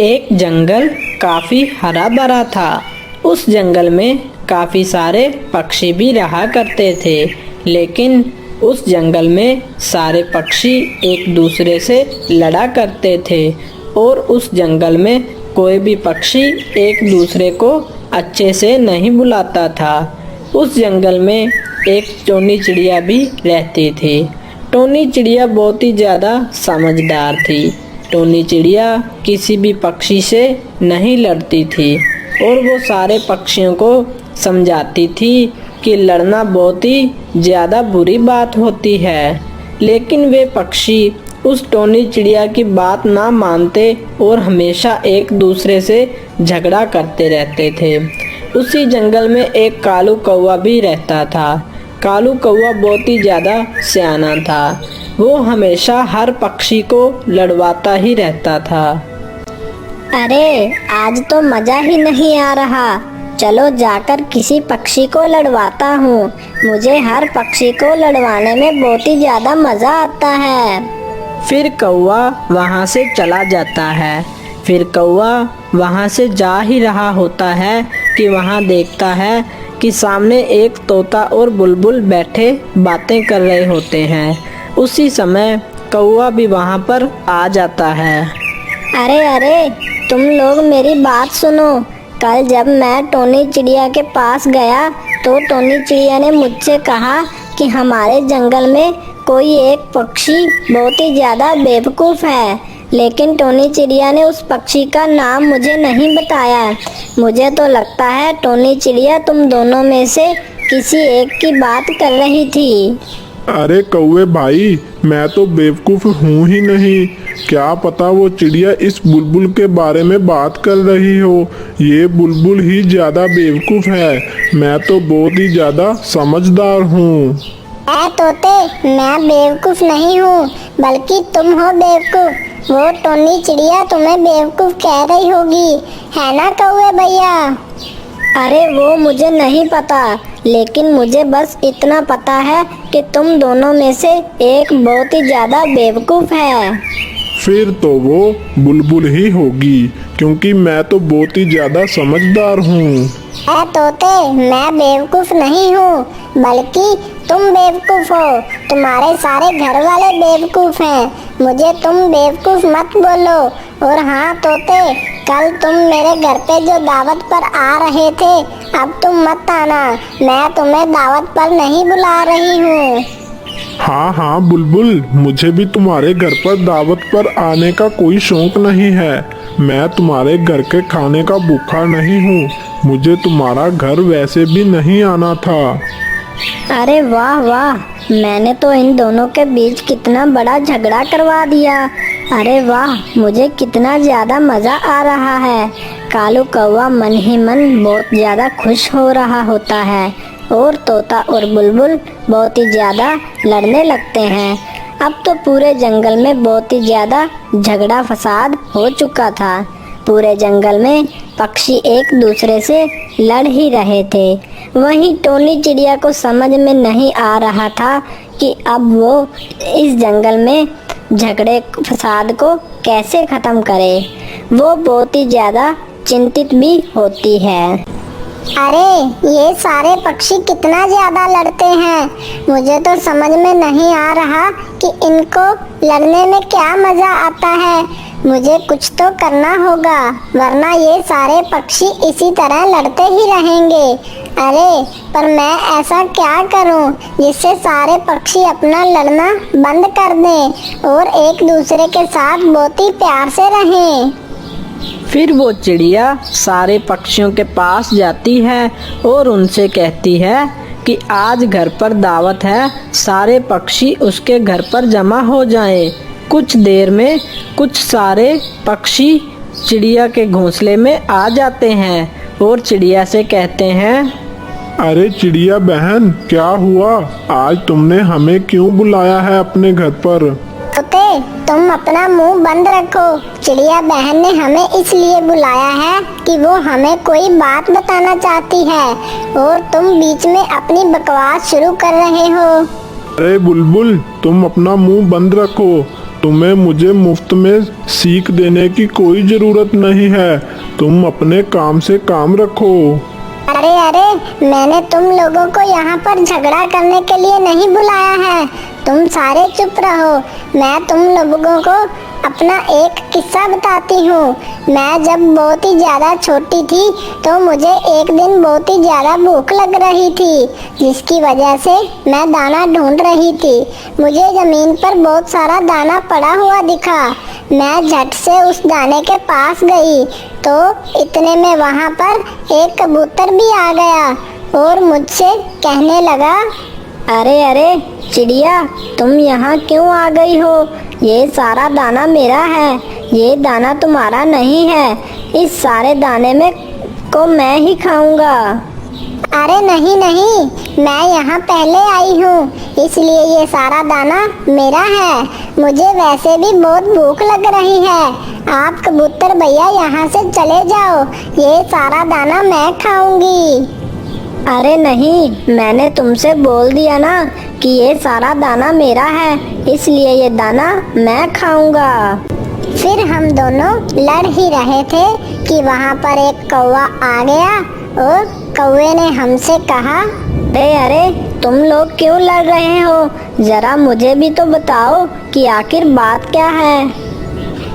एक जंगल काफी हरा भरा था। उस जंगल में काफी सारे पक्षी भी रहा करते थे, लेकिन उस जंगल में सारे पक्षी एक दूसरे से लड़ा करते थे और उस जंगल में कोई भी पक्षी एक दूसरे को अच्छे से नहीं बुलाता था। उस जंगल में एक टोनी चिड़िया भी रहती थी। टोनी चिड़िया बहुत ही ज़्यादा समझदार थी। टोनी चिड़िया किसी भी पक्षी से नहीं लड़ती थी और वो सारे पक्षियों को समझाती थी कि लड़ना बहुत ही ज़्यादा बुरी बात होती है, लेकिन वे पक्षी उस टोनी चिड़िया की बात ना मानते और हमेशा एक दूसरे से झगड़ा करते रहते थे। उसी जंगल में एक कालू कौवा भी रहता था। कालू कौवा बहुत ही ज़्यादा सियाना था। वो हमेशा हर पक्षी को लड़वाता ही रहता था। अरे आज तो मज़ा ही नहीं आ रहा, चलो जाकर किसी पक्षी को लड़वाता हूँ। मुझे हर पक्षी को लड़वाने में बहुत ही ज़्यादा मज़ा आता है। फिर कौवा वहाँ से चला जाता है। फिर कौवा वहाँ से जा ही रहा होता है कि वहाँ देखता है कि सामने एक तोता और बुलबुल बैठे बातें कर रहे होते हैं। उसी समय कौवा भी वहाँ पर आ जाता है। अरे अरे, तुम लोग मेरी बात सुनो। कल जब मैं टोनी चिड़िया के पास गया तो टोनी चिड़िया ने मुझसे कहा कि हमारे जंगल में कोई एक पक्षी बहुत ही ज़्यादा बेवकूफ़ है, लेकिन टोनी चिड़िया ने उस पक्षी का नाम मुझे नहीं बताया। मुझे तो लगता है टोनी चिड़िया तुम दोनों में से किसी एक की बात कर रही थी। अरे कौवे भाई, मैं तो बेवकूफ़ हूँ ही नहीं। क्या पता वो चिड़िया इस बुलबुल के बारे में बात कर रही हो। ये बुलबुल ही ज़्यादा बेवकूफ़ है, मैं तो बहुत ही ज़्यादा समझदार हूँ। तोते, मैं बेवकूफ़ नहीं हूँ, बल्कि तुम हो बेवकूफ़। वो टोनी चिड़िया तुम्हें बेवकूफ़ कह रही होगी, है ना कौवे भैया? अरे वो मुझे नहीं पता, लेकिन मुझे बस इतना पता है कि तुम दोनों में से एक बहुत ही ज़्यादा बेवकूफ़ है। फिर तो वो बुलबुल ही होगी, क्योंकि मैं तो बहुत ही ज़्यादा समझदार हूँ। तोते, मैं बेवकूफ़ नहीं हूँ, बल्कि तुम बेवकूफ़ हो। तुम्हारे सारे घर वाले बेवकूफ़ हैं। मुझे तुम बेवकूफ़ मत बोलो। और हाँ तोते, कल तुम मेरे घर पे जो दावत पर आ रहे थे, अब तुम मत आना। मैं तुम्हें दावत पर नहीं बुला रही हूँ। हाँ हाँ बुलबुल, मुझे भी तुम्हारे घर पर दावत पर आने का कोई शौक नहीं है। मैं तुम्हारे घर के खाने का भूखा नहीं हूँ। मुझे तुम्हारा घर वैसे भी नहीं आना था। अरे वाह वाह, मैंने तो इन दोनों के बीच कितना बड़ा झगड़ा करवा दिया। अरे वाह, मुझे कितना ज़्यादा मज़ा आ रहा है। कालू कौवा मन ही मन बहुत ज़्यादा खुश हो रहा होता है और तोता और बुलबुल बहुत ही ज़्यादा लड़ने लगते हैं। अब तो पूरे जंगल में बहुत ही ज़्यादा झगड़ा फसाद हो चुका था। पूरे जंगल में पक्षी एक दूसरे से लड़ ही रहे थे। वहीं टोनी चिड़िया को समझ में नहीं आ रहा था कि अब वो इस जंगल में झगड़े फसाद को कैसे ख़त्म करे। वो बहुत ही ज़्यादा चिंतित भी होती है। अरे ये सारे पक्षी कितना ज़्यादा लड़ते हैं। मुझे तो समझ में नहीं आ रहा कि इनको लड़ने में क्या मज़ा आता है। मुझे कुछ तो करना होगा, वरना ये सारे पक्षी इसी तरह लड़ते ही रहेंगे। अरे पर मैं ऐसा क्या करूं जिससे सारे पक्षी अपना लड़ना बंद कर दें और एक दूसरे के साथ बहुत ही प्यार से रहें। फिर वो चिड़िया सारे पक्षियों के पास जाती है और उनसे कहती है कि आज घर पर दावत है, सारे पक्षी उसके घर पर जमा हो जाएं। कुछ देर में कुछ सारे पक्षी चिड़िया के घोंसले में आ जाते हैं और चिड़िया से कहते हैं, अरे चिड़िया बहन, क्या हुआ? आज तुमने हमें क्यों बुलाया है अपने घर पर? तोते, तुम अपना मुंह बंद रखो। चिड़िया बहन ने हमें इसलिए बुलाया है कि वो हमें कोई बात बताना चाहती है और तुम बीच में अपनी बकवास शुरू कर रहे हो। अरे बुलबुल, तुम अपना मुंह बंद रखो। तुम्हें मुझे मुफ्त में सीख देने की कोई जरूरत नहीं है। तुम अपने काम से काम रखो। अरे अरे, मैंने तुम लोगों को यहाँ पर झगड़ा करने के लिए नहीं बुलाया है। तुम सारे चुप रहो। मैं तुम लोगों को अपना एक किस्सा बताती हूँ। मैं जब बहुत ही ज़्यादा छोटी थी तो मुझे एक दिन बहुत ही ज़्यादा भूख लग रही थी, जिसकी वजह से मैं दाना ढूंढ रही थी। मुझे ज़मीन पर बहुत सारा दाना पड़ा हुआ दिखा। मैं झट से उस दाने के पास गई तो इतने में वहाँ पर एक कबूतर भी आ गया और मुझसे कहने लगा, अरे अरे चिड़िया, तुम यहाँ क्यों आ गई हो? ये सारा दाना मेरा है, ये दाना तुम्हारा नहीं है। इस सारे दाने में को मैं ही खाऊंगा। अरे नहीं नहीं, मैं यहाँ पहले आई हूँ, इसलिए ये सारा दाना मेरा है। मुझे वैसे भी बहुत भूख लग रही है। आप कबूतर भैया यहाँ से चले जाओ, ये सारा दाना मैं खाऊंगी। अरे नहीं, मैंने तुमसे बोल दिया ना कि ये सारा दाना मेरा है, इसलिए ये दाना मैं खाऊंगा। फिर हम दोनों लड़ ही रहे थे कि वहाँ पर एक कौवा आ गया और कौवे ने हमसे कहा, अरे अरे, तुम लोग क्यों लड़ रहे हो? जरा मुझे भी तो बताओ कि आखिर बात क्या है।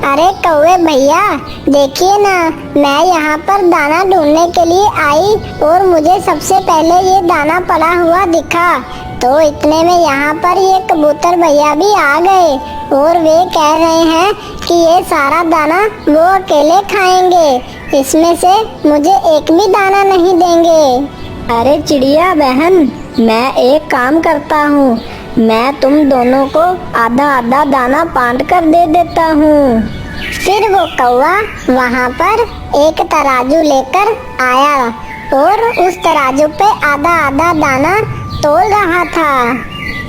अरे कौवे भैया, देखिए ना, मैं यहाँ पर दाना ढूंढने के लिए आई और मुझे सबसे पहले ये दाना पड़ा हुआ दिखा। तो इतने में यहाँ पर ये कबूतर भैया भी आ गए और वे कह रहे हैं कि ये सारा दाना वो अकेले खाएंगे, इसमें से मुझे एक भी दाना नहीं देंगे। अरे चिड़िया बहन, मैं एक काम करता हूँ, मैं तुम दोनों को आधा आधा दाना बांट कर दे देता हूँ। फिर वो कौवा वहाँ पर एक तराजू लेकर आया और उस तराजू पे आधा आधा दाना तोल रहा था।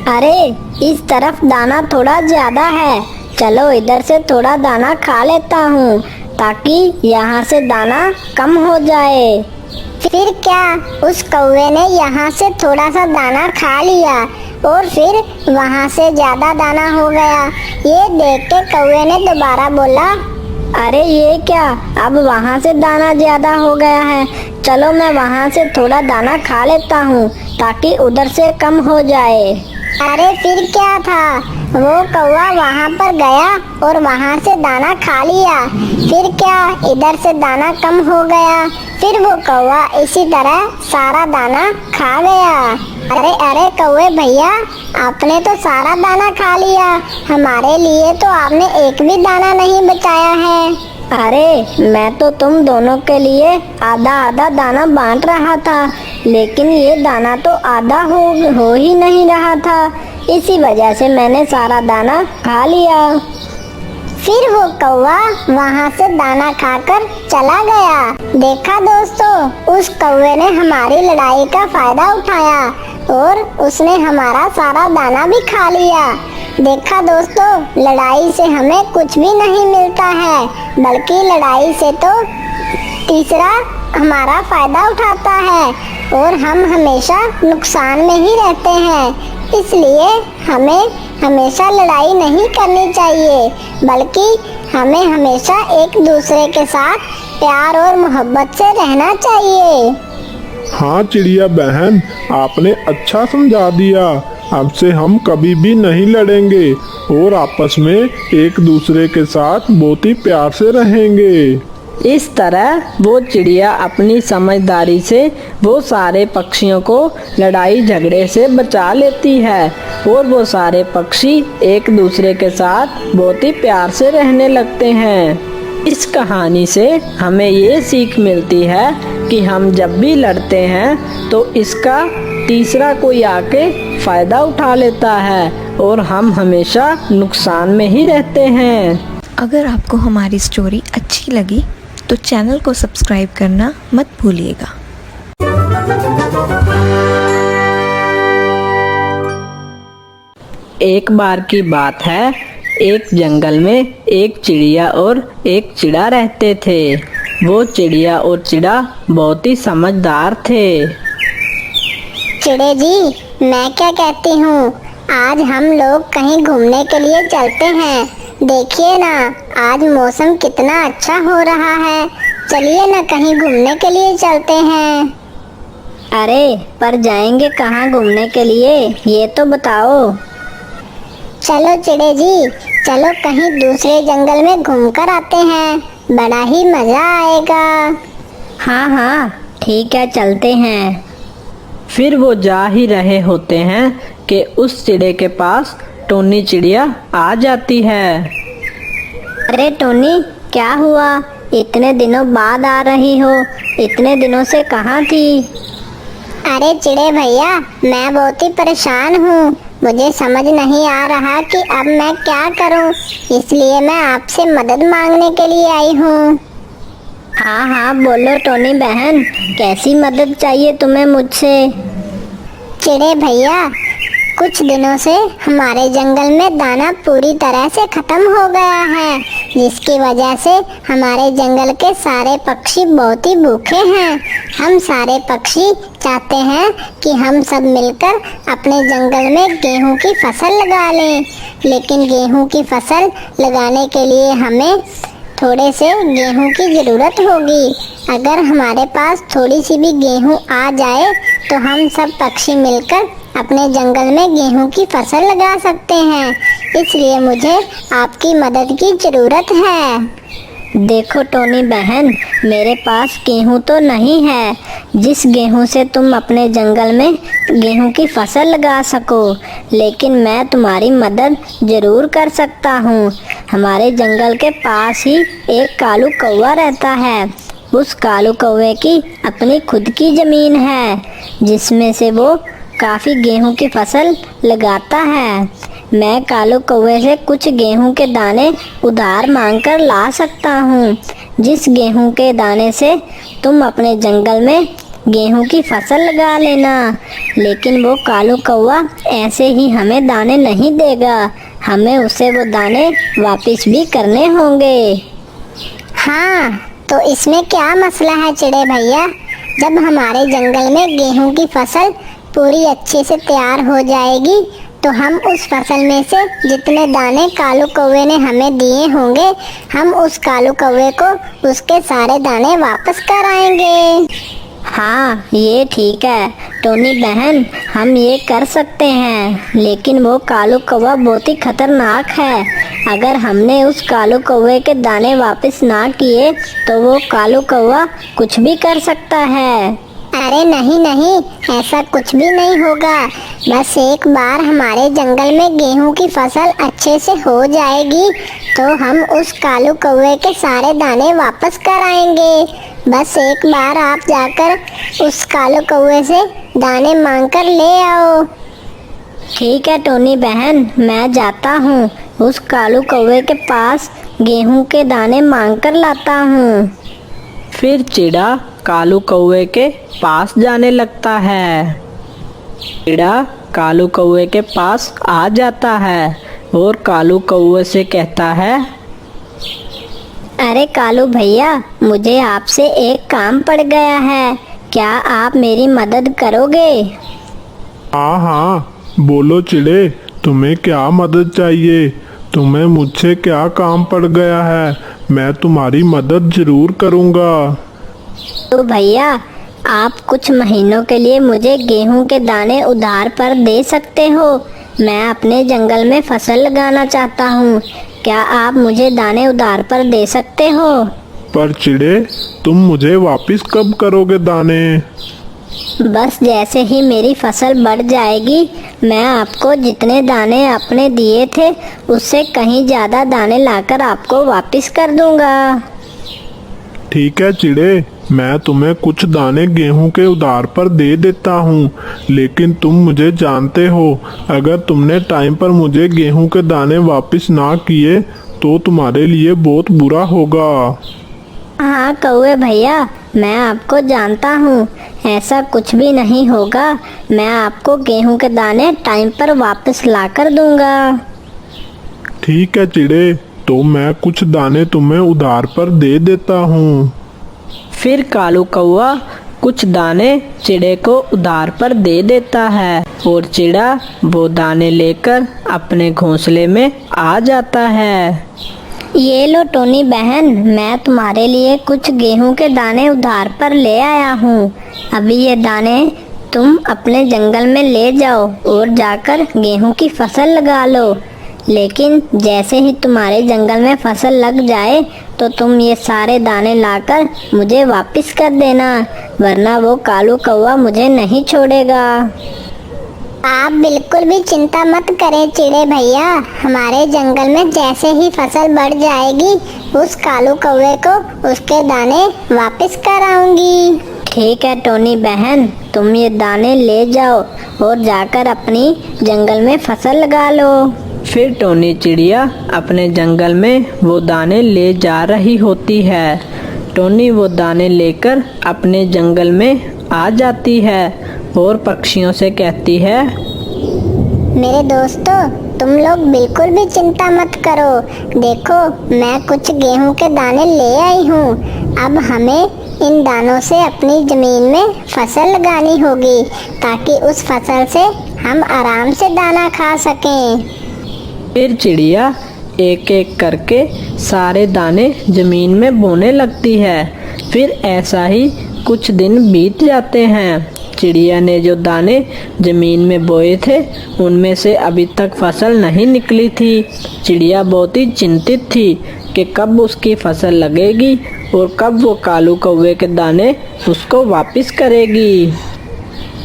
अरे इस तरफ दाना थोड़ा ज्यादा है, चलो इधर से थोड़ा दाना खा लेता हूँ ताकि यहाँ से दाना कम हो जाए। फिर क्या, उस कौवे ने यहाँ से थोड़ा सा दाना खा लिया और फिर वहाँ से ज्यादा दाना हो गया। ये देख के कौवे ने दोबारा बोला, अरे ये क्या, अब वहाँ से दाना ज्यादा हो गया है, चलो मैं वहाँ से थोड़ा दाना खा लेता हूँ ताकि उधर से कम हो जाए। अरे फिर क्या था, वो कौवा वहाँ पर गया और वहाँ से दाना खा लिया। फिर क्या, इधर से दाना कम हो गया। फिर वो कौवा इसी तरह सारा दाना खा गया। अरे अरे कौवे भैया, आपने तो सारा दाना खा लिया, हमारे लिए तो आपने एक भी दाना नहीं बचाया है। अरे मैं तो तुम दोनों के लिए आधा आधा दाना बांट रहा था, लेकिन ये दाना तो आधा हो ही नहीं रहा था, इसी वजह से मैंने सारा दाना खा लिया। फिर वो कौवा वहाँ से दाना खाकर चला गया। देखा दोस्तों, उस कौवे ने हमारी लड़ाई का फायदा उठाया और उसने हमारा सारा दाना भी खा लिया। देखा दोस्तों, लड़ाई से हमें कुछ भी नहीं मिलता है, बल्कि लड़ाई से तो तीसरा हमारा फायदा उठाता है और हम हमेशा नुकसान में ही रहते हैं। इसलिए हमें हमेशा लड़ाई नहीं करनी चाहिए, बल्कि हमें हमेशा एक दूसरे के साथ प्यार और मोहब्बत से रहना चाहिए। हाँ चिड़िया बहन, आपने अच्छा समझा दिया। अब से हम कभी भी नहीं लड़ेंगे और आपस में एक दूसरे के साथ बहुत ही प्यार से रहेंगे। इस तरह वो चिड़िया अपनी समझदारी से वो सारे पक्षियों को लड़ाई झगड़े से बचा लेती है और वो सारे पक्षी एक दूसरे के साथ बहुत ही प्यार से रहने लगते हैं। इस कहानी से हमें ये सीख मिलती है कि हम जब भी लड़ते हैं तो इसका तीसरा कोई आके फायदा उठा लेता है और हम हमेशा नुकसान में ही रहते हैं। अगर आपको हमारी स्टोरी अच्छी लगी तो चैनल को सब्सक्राइब करना मत भूलिएगा। एक बार की बात है, एक जंगल में एक चिड़िया और एक चिड़ा रहते थे। वो चिड़िया और चिड़ा बहुत ही समझदार थे। चिड़े जी, मैं क्या कहती हूँ, आज हम लोग कहीं घूमने के लिए चलते हैं। देखिए ना, आज मौसम कितना अच्छा हो रहा है। चलिए ना कहीं घूमने के लिए चलते हैं। अरे पर जाएंगे कहाँ घूमने के लिए, ये तो बताओ। चलो चिड़े जी, चलो कहीं दूसरे जंगल में घूमकर आते हैं, बड़ा ही मजा आएगा। हाँ हाँ ठीक है, चलते हैं। फिर वो जा ही रहे होते हैं कि उस चिड़े के पास टोनी चिड़िया आ जाती है। अरे टोनी, क्या हुआ? इतने दिनों बाद आ रही हो, इतने दिनों से कहाँ थी? अरे चिड़े भैया, मैं बहुत ही परेशान हूँ। मुझे समझ नहीं आ रहा कि अब मैं क्या करूँ, इसलिए मैं आपसे मदद मांगने के लिए आई हूँ। हाँ हाँ बोलो टोनी बहन, कैसी मदद चाहिए तुम्हें मुझसे? चिड़े भैया, कुछ दिनों से हमारे जंगल में दाना पूरी तरह से खत्म हो गया है, जिसकी वजह से हमारे जंगल के सारे पक्षी बहुत ही भूखे हैं। हम सारे पक्षी चाहते हैं कि हम सब मिलकर अपने जंगल में गेहूं की फसल लगा लें, लेकिन गेहूं की फसल लगाने के लिए हमें थोड़े से गेहूं की ज़रूरत होगी। अगर हमारे पास थोड़ी सी भी गेहूं आ जाए तो हम सब पक्षी मिलकर अपने जंगल में गेहूं की फसल लगा सकते हैं, इसलिए मुझे आपकी मदद की ज़रूरत है। देखो टोनी बहन, मेरे पास गेहूं तो नहीं है जिस गेहूं से तुम अपने जंगल में गेहूं की फसल लगा सको, लेकिन मैं तुम्हारी मदद ज़रूर कर सकता हूं। हमारे जंगल के पास ही एक कालू कौवा रहता है। उस कालू कौवे की अपनी खुद की ज़मीन है, जिसमें से वो काफ़ी गेहूं की फसल लगाता है। मैं कालू कौवे से कुछ गेहूं के दाने उधार मांगकर ला सकता हूँ, जिस गेहूं के दाने से तुम अपने जंगल में गेहूं की फसल लगा लेना। लेकिन वो कालू कौवा ऐसे ही हमें दाने नहीं देगा, हमें उसे वो दाने वापस भी करने होंगे। हाँ, तो इसमें क्या मसला है चिड़े भैया? जब हमारे जंगल में गेहूं की फसल पूरी अच्छे से तैयार हो जाएगी तो हम उस फसल में से जितने दाने कालू कौवे ने हमें दिए होंगे, हम उस कालू कौवे को उसके सारे दाने वापस कर आएंगे। हाँ ये ठीक है टोनी बहन, हम ये कर सकते हैं, लेकिन वो कालू कौवा बहुत ही खतरनाक है। अगर हमने उस कालू कौवे के दाने वापस ना किए तो वो कालू कौवा कुछ भी कर सकता है। अरे नहीं नहीं, ऐसा कुछ भी नहीं होगा। बस एक बार हमारे जंगल में गेहूं की फसल अच्छे से हो जाएगी तो हम उस कालू कौवे के सारे दाने वापस कर आएंगे। बस एक बार आप जाकर उस कालू कौवे से दाने मांगकर ले आओ। ठीक है टोनी बहन, मैं जाता हूँ, उस कालू कौवे के पास गेहूं के दाने मांगकर लाता हूँ। फिर चिड़ा कालू कौवे के पास जाने लगता है। चिड़ा कालू कौवे के पास आ जाता है और कालू कौवे से कहता है, अरे कालू भैया, मुझे आपसे एक काम पड़ गया है, क्या आप मेरी मदद करोगे? हाँ हाँ बोलो चिड़े, तुम्हें क्या मदद चाहिए? तुम्हें मुझसे क्या काम पड़ गया है? मैं तुम्हारी मदद जरूर करूँगा। तो भैया, आप कुछ महीनों के लिए मुझे गेहूं के दाने उधार पर दे सकते हो। मैं अपने जंगल में फसल लगाना चाहता हूँ, क्या आप मुझे दाने उधार पर दे सकते हो? पर चिड़े, तुम मुझे वापस कब करोगे दाने? बस जैसे ही मेरी फसल बढ़ जाएगी, मैं आपको जितने दाने आपने दिए थे उससे कहीं ज़्यादा दाने लाकर आपको वापस कर दूंगा। ठीक है चिड़े, मैं तुम्हें कुछ दाने गेहूं के उधार पर दे देता हूँ, लेकिन तुम मुझे जानते हो, अगर तुमने टाइम पर मुझे गेहूं के दाने वापस ना किए तो तुम्हारे लिए बहुत बुरा होगा। हाँ कौवे भैया, मैं आपको जानता हूँ, ऐसा कुछ भी नहीं होगा। मैं आपको गेहूं के दाने टाइम पर वापस ला कर दूंगा। ठीक है चिड़े, तो मैं कुछ दाने तुम्हें उधार पर दे देता हूँ। फिर कालू कौवा कुछ दाने चिड़े को उधार पर दे देता है और चिड़ा वो दाने लेकर अपने घोंसले में आ जाता है। ये लो टोनी बहन, मैं तुम्हारे लिए कुछ गेहूं के दाने उधार पर ले आया हूँ। अभी ये दाने तुम अपने जंगल में ले जाओ और जाकर गेहूं की फसल लगा लो। लेकिन जैसे ही तुम्हारे जंगल में फसल लग जाए तो तुम ये सारे दाने लाकर मुझे वापस कर देना, वरना वो कालू कौवा मुझे नहीं छोड़ेगा। आप बिल्कुल भी चिंता मत करें चिड़े भैया, हमारे जंगल में जैसे ही फसल बढ़ जाएगी उस कालू कौवे को उसके दाने वापस कर आऊंगी। ठीक है टोनी बहन, तुम ये दाने ले जाओ और जाकर अपनी जंगल में फसल लगा लो। फिर टोनी चिड़िया अपने जंगल में वो दाने ले जा रही होती है। टोनी वो दाने लेकर अपने जंगल में आ जाती है और पक्षियों से कहती है, मेरे दोस्तों, तुम लोग बिल्कुल भी चिंता मत करो। देखो, मैं कुछ गेहूं के दाने ले आई हूँ। अब हमें इन दानों से अपनी जमीन में फसल लगानी होगी ताकि उस फसल से हम आराम से दाना खा सकें। फिर चिड़िया एक एक करके सारे दाने जमीन में बोने लगती है। फिर ऐसा ही कुछ दिन बीत जाते हैं। चिड़िया ने जो दाने जमीन में बोए थे उनमें से अभी तक फसल नहीं निकली थी। चिड़िया बहुत ही चिंतित थी कि कब उसकी फसल लगेगी और कब वो कालू कौवे के दाने उसको वापस करेगी।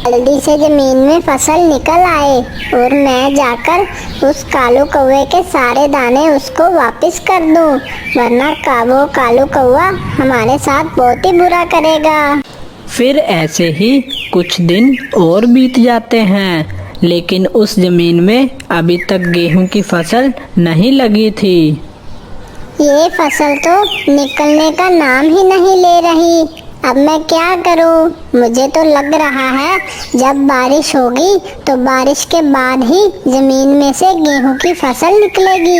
जल्दी से जमीन में फसल निकल आए और मैं जाकर उस कालू कौवे के सारे दाने उसको वापस कर दूं, वरना वो कालू कौवा हमारे साथ बहुत ही बुरा करेगा। फिर ऐसे ही कुछ दिन और बीत जाते हैं, लेकिन उस जमीन में अभी तक गेहूं की फसल नहीं लगी थी। ये फसल तो निकलने का नाम ही नहीं ले रही। अब मैं क्या करूं? मुझे तो लग रहा है जब बारिश होगी तो बारिश के बाद ही जमीन में से गेहूं की फसल निकलेगी,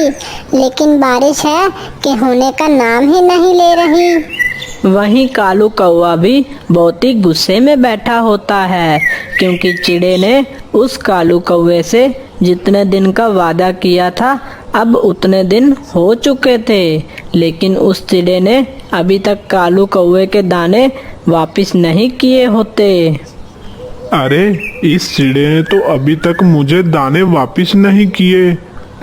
लेकिन बारिश है कि होने का नाम ही नहीं ले रही। वहीं कालू कौवा भी बहुत ही गुस्से में बैठा होता है, क्योंकि चिड़े ने उस कालू कौवे से जितने दिन का वादा किया था अब उतने दिन हो चुके थे, लेकिन उस चिड़े ने अभी तक कालू कौवे के दाने वापस नहीं किए होते। अरे, इस चिड़े ने तो अभी तक मुझे दाने वापस नहीं किए,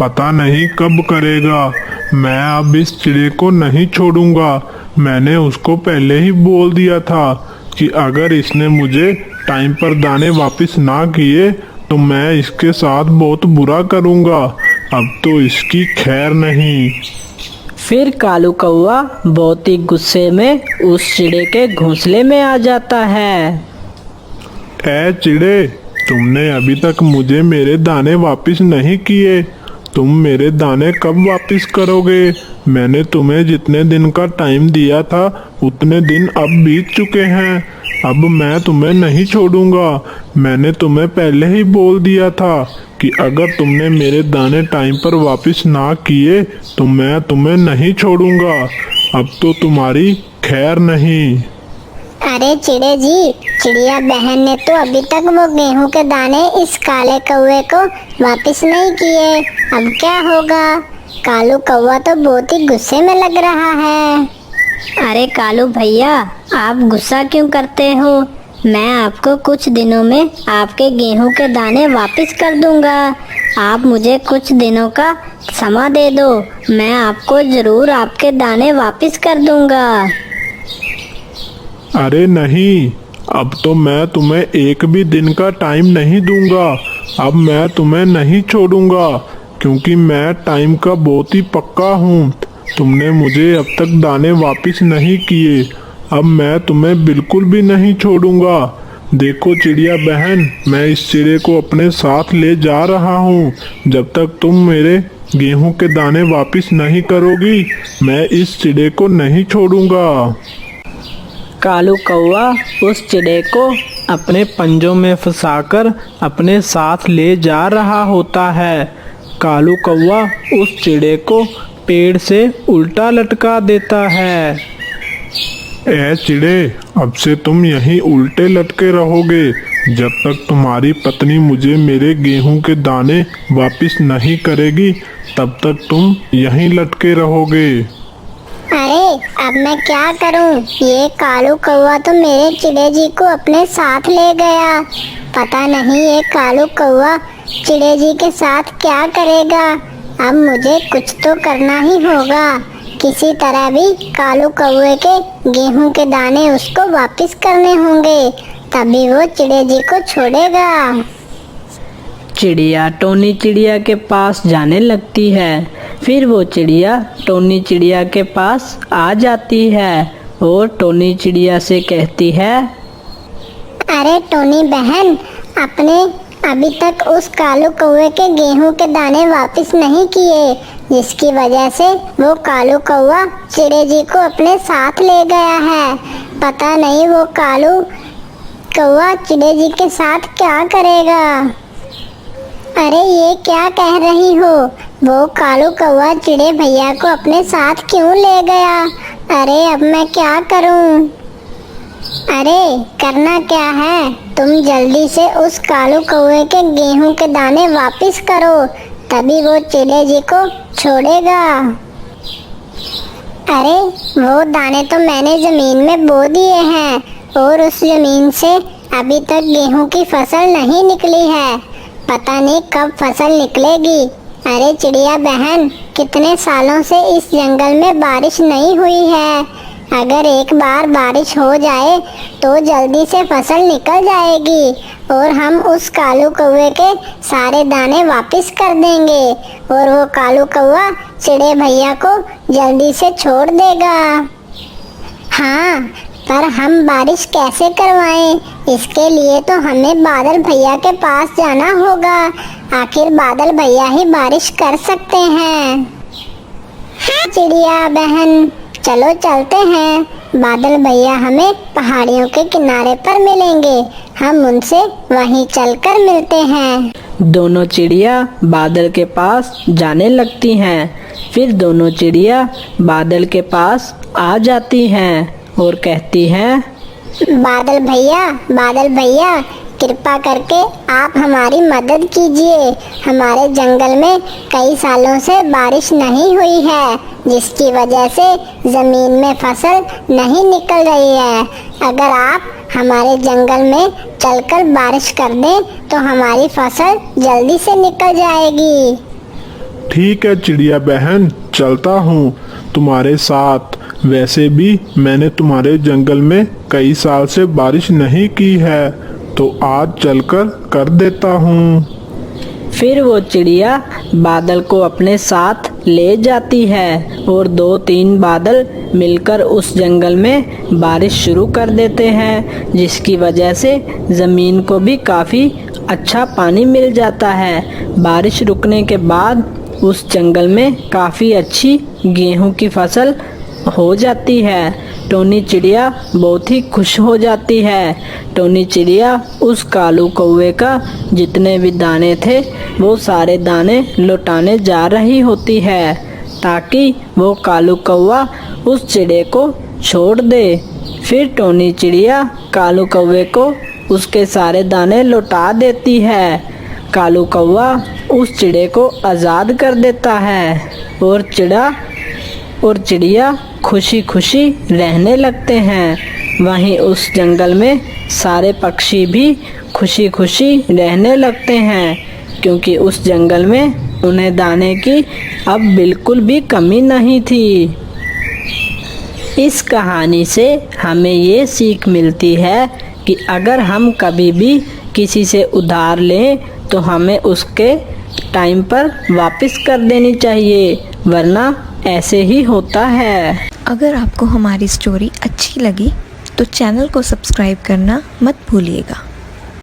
पता नहीं कब करेगा। मैं अब इस चिड़े को नहीं छोड़ूंगा। मैंने उसको पहले ही बोल दिया था कि अगर इसने मुझे टाइम पर दाने वापस ना किए तो मैं इसके साथ बहुत बुरा करूंगा। अब तो इसकी खैर नहीं। फिर कालू कौवा बहुत ही गुस्से में उस चिड़े के घोंसले में आ जाता है। ऐ चिड़े, तुमने अभी तक मुझे मेरे दाने वापस नहीं किए। तुम मेरे दाने कब वापस करोगे? मैंने तुम्हें जितने दिन का टाइम दिया था उतने दिन अब बीत चुके हैं। अब मैं तुम्हें नहीं छोड़ूंगा। मैंने तुम्हें पहले ही बोल दिया था कि अगर तुमने मेरे दाने टाइम पर वापस ना किए तो मैं तुम्हें नहीं छोड़ूंगा। अब तो तुम्हारी खैर नहीं। अरे चिड़े जी, चिड़िया बहन ने तो अभी तक वो गेहूं के दाने इस काले कौवे को वापस नहीं किए। अब क्या होगा? कालू कौवा तो बहुत ही गुस्से में लग रहा है। अरे कालू भैया, आप गुस्सा क्यों करते हो? मैं आपको कुछ दिनों में आपके गेहूं के दाने वापस कर दूंगा। आप मुझे कुछ दिनों का समय दे दो, मैं आपको जरूर आपके दाने वापस कर दूंगा। अरे नहीं, अब तो मैं तुम्हें एक भी दिन का टाइम नहीं दूंगा। अब मैं तुम्हें नहीं छोड़ूंगा, क्योंकि मैं टाइम का बहुत ही पक्का हूँ। तुमने मुझे अब तक दाने वापस नहीं किए, अब मैं तुम्हें बिल्कुल भी नहीं छोड़ूंगा। देखो चिड़िया बहन, मैं इस चिड़े को अपने साथ ले जा रहा हूँ। जब तक तुम मेरे गेहूं के दाने वापस नहीं करोगी, मैं इस चिड़े को नहीं छोड़ूंगा। कालू कौवा उस चिड़े को अपने पंजों में फंसाकर अपने साथ ले जा रहा होता है। कालू कौवा उस चिड़े को पेड़ से उल्टा लटका देता है। ए चिड़े, अब से तुम यहीं उल्टे लटके रहोगे। जब तक तुम्हारी पत्नी मुझे मेरे गेहूं के दाने वापस नहीं करेगी तब तक तुम यहीं लटके रहोगे। अरे अब मैं क्या करूं? ये कालू कौवा तो मेरे चिड़े जी को अपने साथ ले गया। पता नहीं ये कालू कौवा चिड़े जी के साथ क्या करेगा। अब मुझे कुछ तो करना ही होगा। किसी तरह भी कालू कौवे के गेहूं के दाने उसको वापस करने होंगे, तभी वो चिड़े जी को छोड़ेगा। चिड़िया टोनी चिड़िया के पास जाने लगती है। फिर वो चिड़िया टोनी चिड़िया के पास आ जाती है और टोनी चिड़िया से कहती है, अरे टोनी बहन, आपने अभी तक उस कालू कौवे के गेहूं के दाने वापस नहीं किए, जिसकी वजह से वो कालू कौवा चिड़े जी को अपने साथ ले गया है। पता नहीं वो कालू कौवा चिड़े जी के साथ क्या करेगा। अरे ये क्या कह रही हो? वो कालू कौवा चिड़े भैया को अपने साथ क्यों ले गया? अरे अब मैं क्या करूं? अरे करना क्या है, तुम जल्दी से उस कालू कौवे के गेहूं के दाने वापस करो, तभी वो चिड़े जी को छोड़ेगा। अरे वो दाने तो मैंने जमीन में बो दिए हैं और उस जमीन से अभी तक गेहूं की फसल नहीं निकली है। पता नहीं कब फसल निकलेगी। अरे चिड़िया बहन, कितने सालों से इस जंगल में बारिश नहीं हुई है। अगर एक बार बारिश हो जाए तो जल्दी से फसल निकल जाएगी और हम उस कालू कौवे के सारे दाने वापस कर देंगे और वो कालू कौवा चिड़े भैया को जल्दी से छोड़ देगा। हाँ, पर हम बारिश कैसे करवाएं? इसके लिए तो हमें बादल भैया के पास जाना होगा। आखिर बादल भैया ही बारिश कर सकते हैं। हाँ चिड़िया बहन, चलो चलते हैं। बादल भैया हमें पहाड़ियों के किनारे पर मिलेंगे, हम उनसे वहीं चलकर मिलते हैं। दोनों चिड़िया बादल के पास जाने लगती हैं। फिर दोनों चिड़िया बादल के पास आ जाती हैं और कहती हैं, बादल भैया, कृपा करके आप हमारी मदद कीजिए। हमारे जंगल में कई सालों से बारिश नहीं हुई है, जिसकी वजह से जमीन में फसल नहीं निकल रही है। अगर आप हमारे जंगल में चलकर बारिश कर दें तो हमारी फसल जल्दी से निकल जाएगी। ठीक है चिड़िया बहन, चलता हूँ तुम्हारे साथ। वैसे भी मैंने तुम्हारे जंगल में कई साल से बारिश नहीं की है, तो आज चलकर कर देता हूँ। फिर वो चिड़िया बादल को अपने साथ ले जाती है और 2-3 बादल मिलकर उस जंगल में बारिश शुरू कर देते हैं, जिसकी वजह से ज़मीन को भी काफ़ी अच्छा पानी मिल जाता है। बारिश रुकने के बाद उस जंगल में काफ़ी अच्छी गेहूं की फसल हो जाती है। टोनी चिड़िया बहुत ही खुश हो जाती है। टोनी चिड़िया उस कालू कौवे का जितने भी दाने थे वो सारे दाने लौटाने जा रही होती है, ताकि वो कालू कौवा उस चिड़े को छोड़ दे। फिर टोनी चिड़िया कालू कौवे को उसके सारे दाने लौटा देती है। कालू कौवा उस चिड़े को आज़ाद कर देता है और चिड़िया खुशी खुशी रहने लगते हैं। वहीं उस जंगल में सारे पक्षी भी खुशी खुशी रहने लगते हैं, क्योंकि उस जंगल में उन्हें दाने की अब बिल्कुल भी कमी नहीं थी। इस कहानी से हमें ये सीख मिलती है कि अगर हम कभी भी किसी से उधार लें तो हमें उसके टाइम पर वापस कर देनी चाहिए, वरना ऐसे ही होता है। अगर आपको हमारी स्टोरी अच्छी लगी तो चैनल को सब्सक्राइब करना मत भूलिएगा।